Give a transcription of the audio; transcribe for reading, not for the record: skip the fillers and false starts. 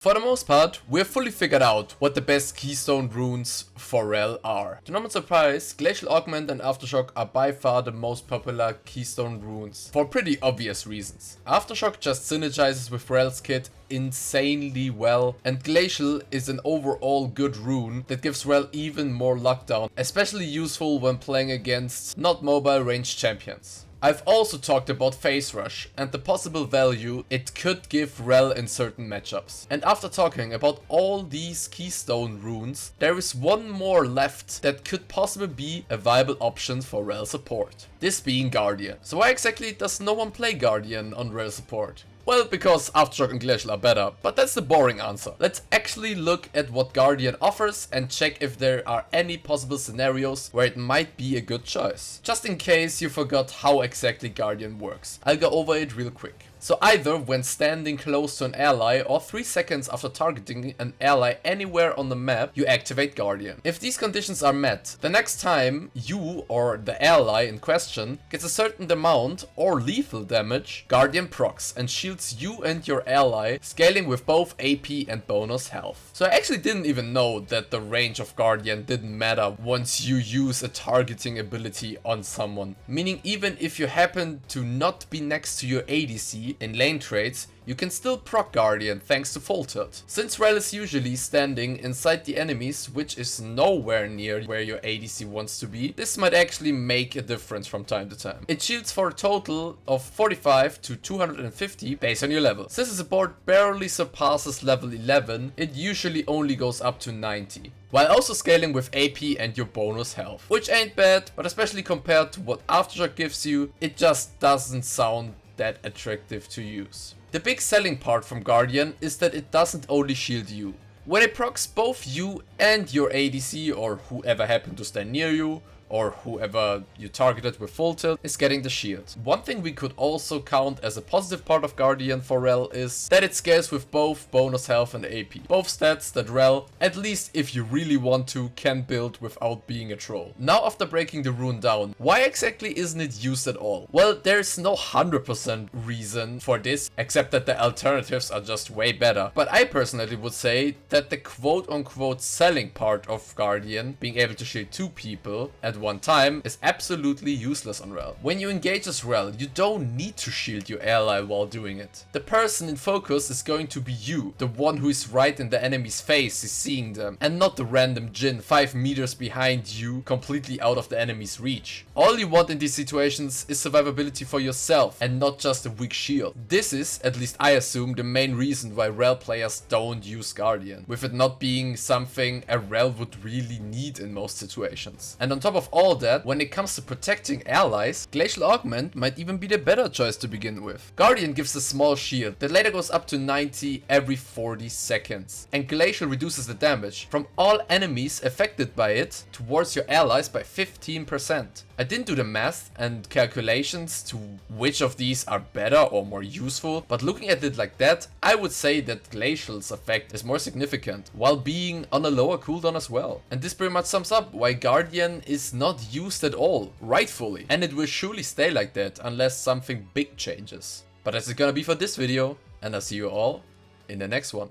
For the most part, we've fully figured out what the best keystone runes for Rell are. To no one's surprise, Glacial Augment and Aftershock are by far the most popular keystone runes, for pretty obvious reasons. Aftershock just synergizes with Rell's kit insanely well, and Glacial is an overall good rune that gives Rell even more lockdown, especially useful when playing against not mobile ranged champions. I've also talked about Phase Rush and the possible value it could give Rell in certain matchups. And after talking about all these keystone runes, there is one more left that could possibly be a viable option for Rell Support. This being Guardian. So why exactly does no one play Guardian on Rell Support? Well, because Aftershock and Glacial are better, but that's the boring answer. Let's actually look at what Guardian offers and check if there are any possible scenarios where it might be a good choice. Just in case you forgot how exactly Guardian works, I'll go over it real quick. So either when standing close to an ally or 3 seconds after targeting an ally anywhere on the map, you activate Guardian. If these conditions are met, the next time you or the ally in question gets a certain amount or lethal damage, Guardian procs and shields you and your ally, scaling with both AP and bonus health. So I actually didn't even know that the range of Guardian didn't matter once you use a targeting ability on someone. Meaning even if you happen to not be next to your ADC, in lane trades, you can still proc Guardian thanks to full tilt. Since Rell is usually standing inside the enemies, which is nowhere near where your ADC wants to be, this might actually make a difference from time to time. It shields for a total of 45 to 250 based on your level. Since the support barely surpasses level 11, it usually only goes up to 90. While also scaling with AP and your bonus health. Which ain't bad, but especially compared to what Aftershock gives you, it just doesn't sound that attractive to use. The big selling part from Guardian is that it doesn't only shield you. When it procs both you and your ADC or whoever happened to stand near you, or whoever you targeted with full tilt is getting the shield. One thing we could also count as a positive part of Guardian for Rell is that it scales with both bonus health and AP. Both stats that Rell, at least if you really want to, can build without being a troll. Now after breaking the rune down, why exactly isn't it used at all? Well, there's no 100% reason for this, except that the alternatives are just way better. But I personally would say that the quote-unquote selling part of Guardian, being able to shield 2 people at one time, is absolutely useless on Rell. When you engage as Rell, you don't need to shield your ally while doing it. The person in focus is going to be you, the one who is right in the enemy's face is seeing them, and not the random Jhin 5 meters behind you, completely out of the enemy's reach. All you want in these situations is survivability for yourself, and not just a weak shield. This is, at least I assume, the main reason why Rell players don't use Guardian, with it not being something a Rell would really need in most situations. And on top of all that, when it comes to protecting allies, Glacial Augment might even be the better choice to begin with. Guardian gives a small shield that later goes up to 90 every 40 seconds, and Glacial reduces the damage from all enemies affected by it towards your allies by 15%. I didn't do the math and calculations to which of these are better or more useful, but looking at it like that, I would say that Glacial's effect is more significant, while being on a lower cooldown as well. And this pretty much sums up why Guardian is not used at all, rightfully, and it will surely stay like that unless something big changes. But that's it gonna be for this video, and I'll see you all in the next one.